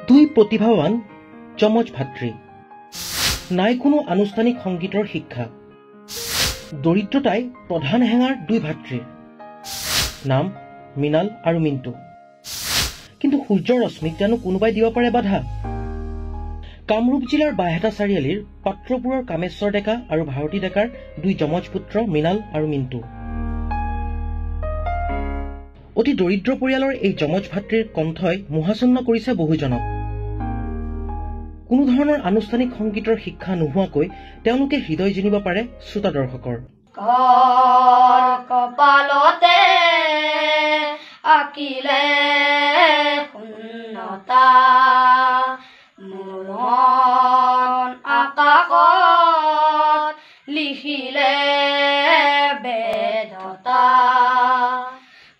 দুই প্ৰতিভাৱান যমজ ভাতৃ, নাই কোনো আনুষ্ঠানিক সংগীতৰ শিক্ষা। দৰিদ্ৰতাই প্ৰধান হেঙাৰ দুই ভাতৃৰ নাম মৃণাল আৰু মিণ্টু। কিন্তু সূৰ্যৰ ৰশ্মিক জানো কোনোবাই দিব পাৰে বাধা? কামৰূপ জিলাৰ বাইহাটা চাৰিআলিৰ পাত্ৰপুৰৰ কামেশ্বৰ ডেকা আৰু ভাৰতী ডেকাৰ দুই যমজ পুত্ৰ মৃণাল আৰু মিণ্টু। অতি দৰিদ্ৰ পৰিয়ালৰ এই যমজ ভাতৃৰ কণ্ঠই মোহাচন্ন কৰিছে বহুজনক। কোনো ধৰণৰ আনুষ্ঠানিক সংগীতৰ শিক্ষা নোহোৱাকৈ তেওঁলোকে হৃদয় জিনিব পাৰে শ্ৰোতা দৰ্শকৰ। কপালতে আকিলে শূন্যতা, মন আকাশত লিখিলে বেদতা।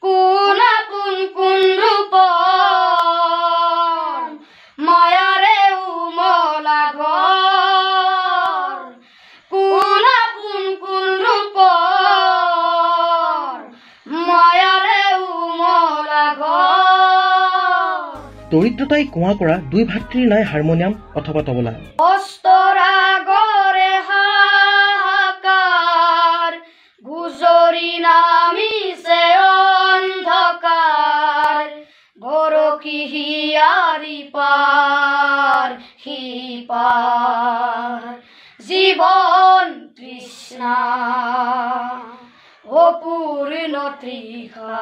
কোন আপোন কোন ৰূপৰ মায়াৰে উমলা ঘৰ, কোন আপোন কোন ৰূপৰ মায়াৰে উমলা ঘৰ। দৰিদ্ৰতাই কোৱা কৰা দুই ভাতৃৰ নাই হাৰমনিয়াম অথবা তবলা। অস্তৰাগৰে হাহাকাৰ, গুজৰি নামিছে অন্ধকাৰ। গৰকি হিয়াৰি পাৰ সিপাৰ, জীৱন তৃষ্ণা অপূৰ্ণ তৃষা।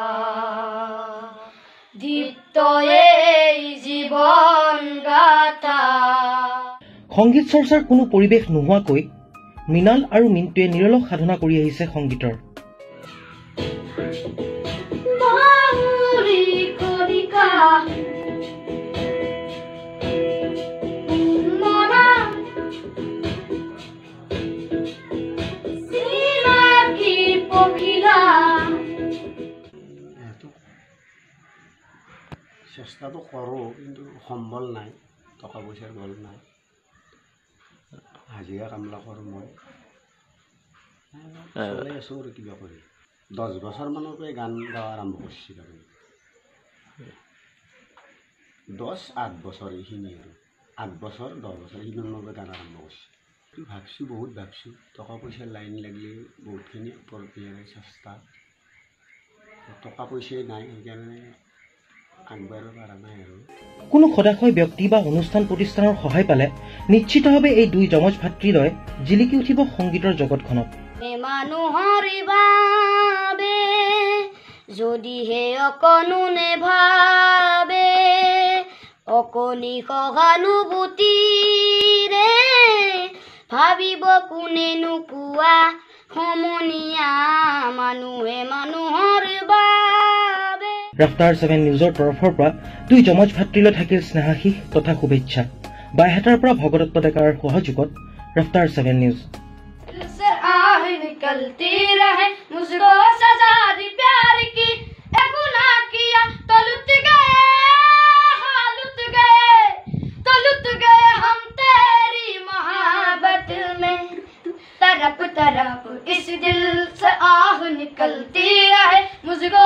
দীপ্ত এই জীৱন গাথা। সংগীত চৰ্চাৰ কোনো পৰিৱেশ নোহোৱাকৈ মৃণাল আৰু মিণ্টুৱে নিৰলস সাধনা কৰি আহিছে সংগীতৰ। চেষ্টাটো কৰোঁ, কিন্তু সম্বল নাই, টকা পইচাৰ বল নাই। হাজিৰা কামলা কৰোঁ মই, চলাই আছোঁ আৰু কিবা কৰি। 10 বছৰমানৰ পৰাই গান গাৱা আৰম্ভ কৰিছিলোঁ আৰু 8 বছৰ এইখিনি আৰু 8 বছৰ 10 বছৰ এইমানৰ পৰা গান আৰম্ভ কৰিছোঁ। ভাবছোঁ, বহুত ভাবছোঁ, টকা পইচাৰ লাইন লাগিলে বহুতখিনি ওপৰত দিয়াৰ চেষ্টা। টকা পইচাই নাই, সেইকাৰণে কোনো সদাশয় ব্যক্তি বা অনুষ্ঠান প্ৰতিষ্ঠানৰ সহায় পালে নিশ্চিতভাৱে এই দুই যমজ ভাতৃদ্বয় জিলিকি উঠিব সংগীতৰ জগতখনত। মানুহৰ বাবে যদিহে অকণো নেভাবে, অকণি সহানুভূতিৰে ভাবিব কোনেনো কোৱা সমনীয়া মানুহে মানুহৰ বাবে। ৰাফতাৰ 7 নিউজৰ তৰফৰ পৰা দুই যমজ ভাতৃলৈ থাকিল স্নেহাশীষ তথা শুভেচ্ছা। বাইহাটাৰ পৰা ভগদত্ত ডেকাৰ সহযোগত ৰাফতাৰ 7 নিউজ। निकलती रहे मुझको सजा दी प्यार की, एक गुनाह किया तो लुट गए, हाँ लुट गए, तो लुट गए हम तेरी मोहब्बत में। तरफ तरफ इस दिल से आह निकलती रहे मुझको